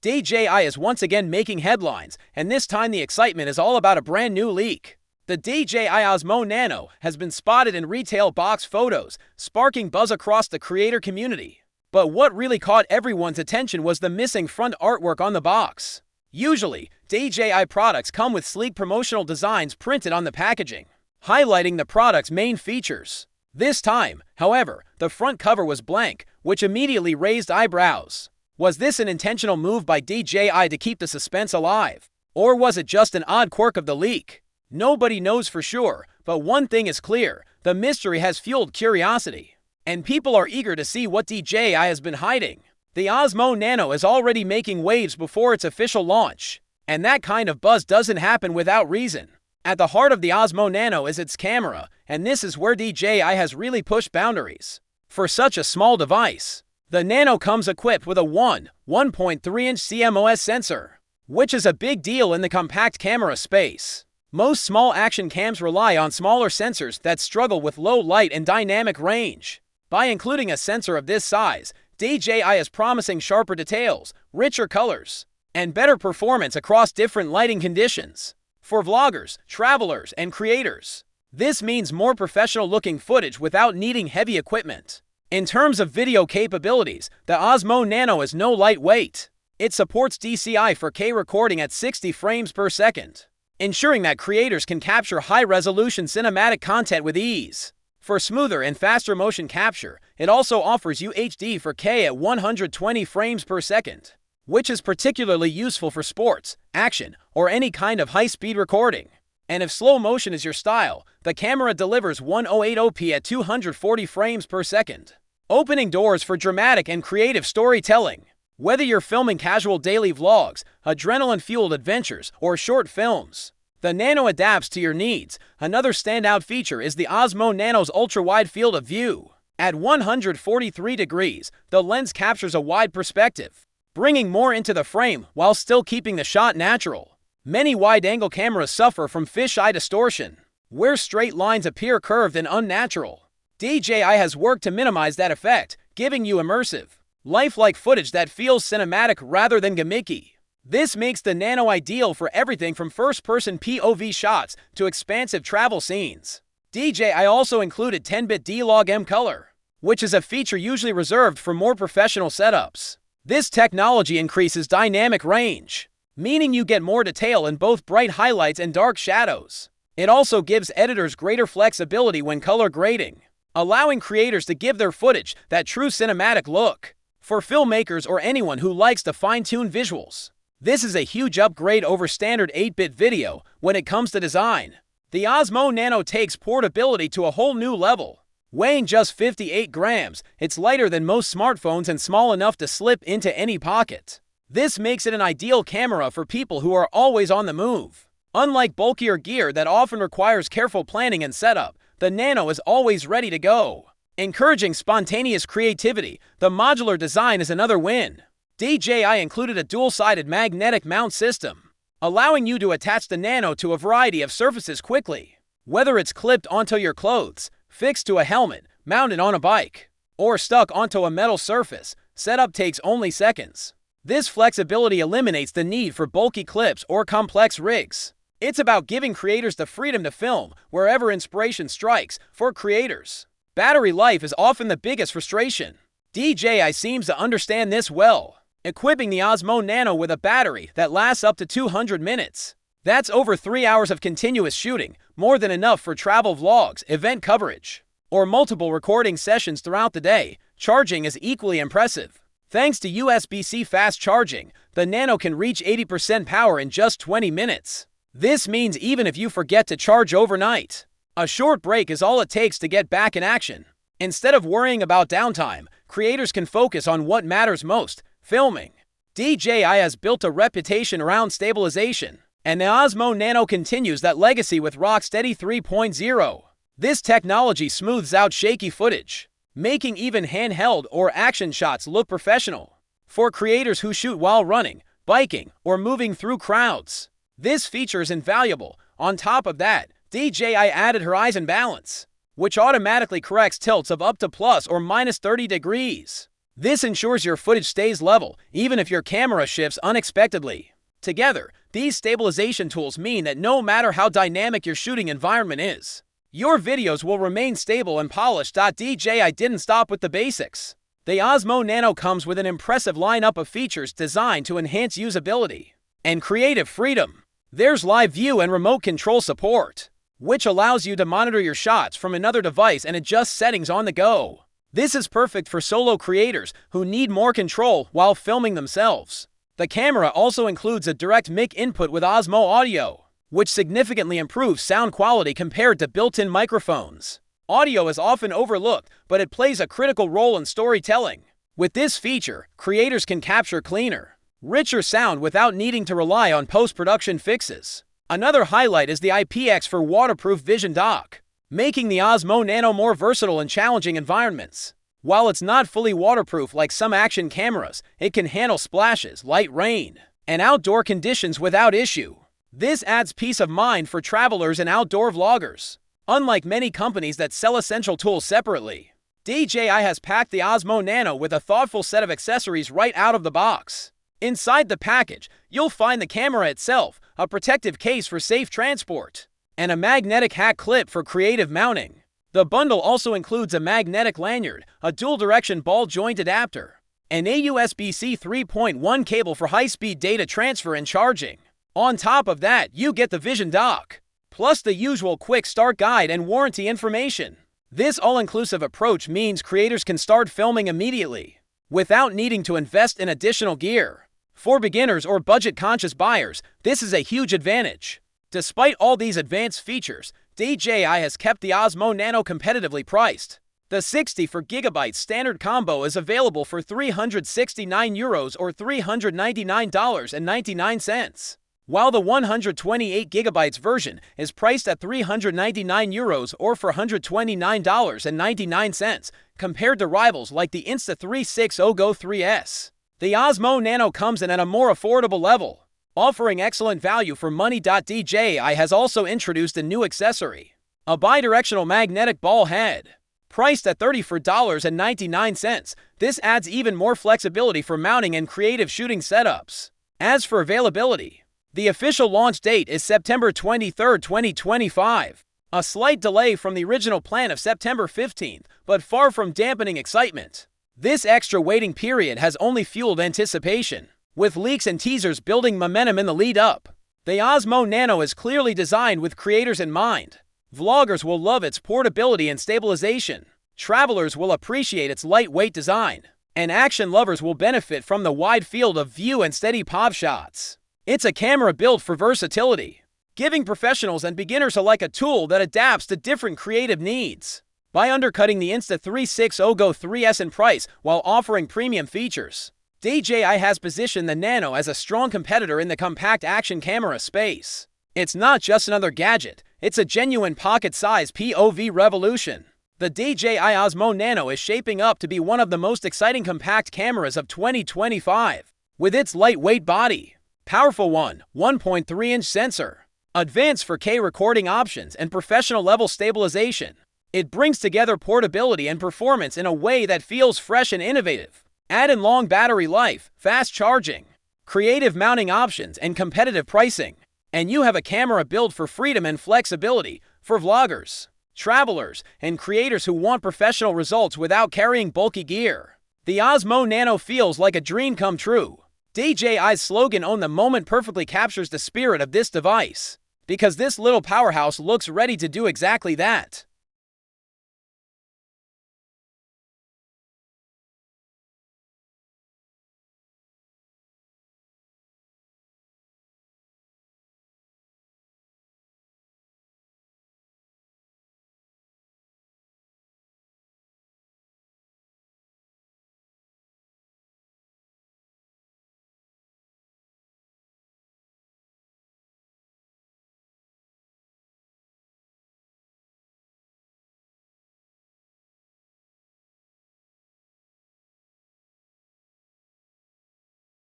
DJI is once again making headlines, and this time the excitement is all about a brand new leak. The DJI Osmo Nano has been spotted in retail box photos, sparking buzz across the creator community. But what really caught everyone's attention was the missing front artwork on the box. Usually, DJI products come with sleek promotional designs printed on the packaging, highlighting the product's main features. This time, however, the front cover was blank, which immediately raised eyebrows. Was this an intentional move by DJI to keep the suspense alive? Or was it just an odd quirk of the leak? Nobody knows for sure, but one thing is clear: the mystery has fueled curiosity, and people are eager to see what DJI has been hiding. The Osmo Nano is already making waves before its official launch, and that kind of buzz doesn't happen without reason. At the heart of the Osmo Nano is its camera, and this is where DJI has really pushed boundaries. For such a small device, the Nano comes equipped with a 1.3-inch CMOS sensor, which is a big deal in the compact camera space. Most small action cams rely on smaller sensors that struggle with low light and dynamic range. By including a sensor of this size, DJI is promising sharper details, richer colors, and better performance across different lighting conditions. For vloggers, travelers, and creators, this means more professional-looking footage without needing heavy equipment. In terms of video capabilities, the Osmo Nano is no lightweight. It supports DCI 4K recording at 60 frames per second, ensuring that creators can capture high-resolution cinematic content with ease. For smoother and faster motion capture, it also offers UHD 4K at 120 frames per second, which is particularly useful for sports, action, or any kind of high-speed recording. And if slow motion is your style, the camera delivers 1080p at 240 frames per second, opening doors for dramatic and creative storytelling. Whether you're filming casual daily vlogs, adrenaline-fueled adventures, or short films, the Nano adapts to your needs. Another standout feature is the Osmo Nano's ultra-wide field of view. At 143 degrees, the lens captures a wide perspective, bringing more into the frame while still keeping the shot natural. Many wide-angle cameras suffer from fisheye distortion, where straight lines appear curved and unnatural. DJI has worked to minimize that effect, giving you immersive, lifelike footage that feels cinematic rather than gimmicky. This makes the Nano ideal for everything from first-person POV shots to expansive travel scenes. DJI also included 10-bit D-Log-M color, which is a feature usually reserved for more professional setups. This technology increases dynamic range, meaning you get more detail in both bright highlights and dark shadows. It also gives editors greater flexibility when color grading, allowing creators to give their footage that true cinematic look. For filmmakers or anyone who likes to fine-tune visuals, this is a huge upgrade over standard 8-bit video when it comes to design. The Osmo Nano takes portability to a whole new level. Weighing just 58 grams, it's lighter than most smartphones and small enough to slip into any pocket. This makes it an ideal camera for people who are always on the move. Unlike bulkier gear that often requires careful planning and setup, the Nano is always ready to go. Encouraging spontaneous creativity, the modular design is another win. DJI included a dual-sided magnetic mount system, allowing you to attach the Nano to a variety of surfaces quickly. Whether it's clipped onto your clothes, fixed to a helmet, mounted on a bike, or stuck onto a metal surface, setup takes only seconds. This flexibility eliminates the need for bulky clips or complex rigs. It's about giving creators the freedom to film wherever inspiration strikes. For creators, battery life is often the biggest frustration. DJI seems to understand this well, equipping the Osmo Nano with a battery that lasts up to 200 minutes. That's over 3 hours of continuous shooting, more than enough for travel vlogs, event coverage, or multiple recording sessions throughout the day. Charging is equally impressive. Thanks to USB-C fast charging, the Nano can reach 80% power in just 20 minutes. This means even if you forget to charge overnight, a short break is all it takes to get back in action. Instead of worrying about downtime, creators can focus on what matters most: filming. DJI has built a reputation around stabilization, and the Osmo Nano continues that legacy with RockSteady 3.0. This technology smooths out shaky footage, making even handheld or action shots look professional. For creators who shoot while running, biking, or moving through crowds, this feature is invaluable. On top of that, DJI added horizon balance, which automatically corrects tilts of up to plus or minus 30 degrees. This ensures your footage stays level, even if your camera shifts unexpectedly. Together, these stabilization tools mean that no matter how dynamic your shooting environment is, your videos will remain stable and polished. DJI didn't stop with the basics. The Osmo Nano comes with an impressive lineup of features designed to enhance usability and creative freedom. There's live view and remote control support, which allows you to monitor your shots from another device and adjust settings on the go. This is perfect for solo creators who need more control while filming themselves. The camera also includes a direct mic input with Osmo Audio, which significantly improves sound quality compared to built-in microphones. Audio is often overlooked, but it plays a critical role in storytelling. With this feature, creators can capture cleaner, richer sound without needing to rely on post-production fixes. Another highlight is the IPX4 waterproof vision dock, making the Osmo Nano more versatile in challenging environments. While it's not fully waterproof like some action cameras, it can handle splashes, light rain, and outdoor conditions without issue. This adds peace of mind for travelers and outdoor vloggers. Unlike many companies that sell essential tools separately, DJI has packed the Osmo Nano with a thoughtful set of accessories right out of the box. Inside the package, you'll find the camera itself, a protective case for safe transport, and a magnetic hat clip for creative mounting. The bundle also includes a magnetic lanyard, a dual-direction ball joint adapter, and a USB-C 3.1 cable for high-speed data transfer and charging. On top of that, you get the vision dock, plus the usual quick start guide and warranty information. This all-inclusive approach means creators can start filming immediately, without needing to invest in additional gear. For beginners or budget-conscious buyers, this is a huge advantage. Despite all these advanced features, DJI has kept the Osmo Nano competitively priced. The 64GB standard combo is available for €369 or $399.99, while the 128GB version is priced at €399 or $429.99, compared to rivals like the Insta360 Go 3S. The Osmo Nano comes in at a more affordable level, offering excellent value for money. DJI has also introduced a new accessory, a bidirectional magnetic ball head. Priced at $34.99, this adds even more flexibility for mounting and creative shooting setups. As for availability, the official launch date is September 23, 2025. A slight delay from the original plan of September 15th, but far from dampening excitement. This extra waiting period has only fueled anticipation, with leaks and teasers building momentum in the lead-up. The Osmo Nano is clearly designed with creators in mind. Vloggers will love its portability and stabilization. Travelers will appreciate its lightweight design. And action lovers will benefit from the wide field of view and steady pop shots. It's a camera built for versatility, giving professionals and beginners alike a tool that adapts to different creative needs. By undercutting the Insta360 Go 3S in price while offering premium features, DJI has positioned the Nano as a strong competitor in the compact action camera space. It's not just another gadget, it's a genuine pocket-sized POV revolution. The DJI Osmo Nano is shaping up to be one of the most exciting compact cameras of 2025. With its lightweight body, powerful 1.3-inch sensor, advanced 4K recording options, and professional-level stabilization, it brings together portability and performance in a way that feels fresh and innovative. Add in long battery life, fast charging, creative mounting options, and competitive pricing, and you have a camera built for freedom and flexibility for vloggers, travelers, and creators who want professional results without carrying bulky gear. The Osmo Nano feels like a dream come true. DJI's slogan "Own the Moment" perfectly captures the spirit of this device, because this little powerhouse looks ready to do exactly that.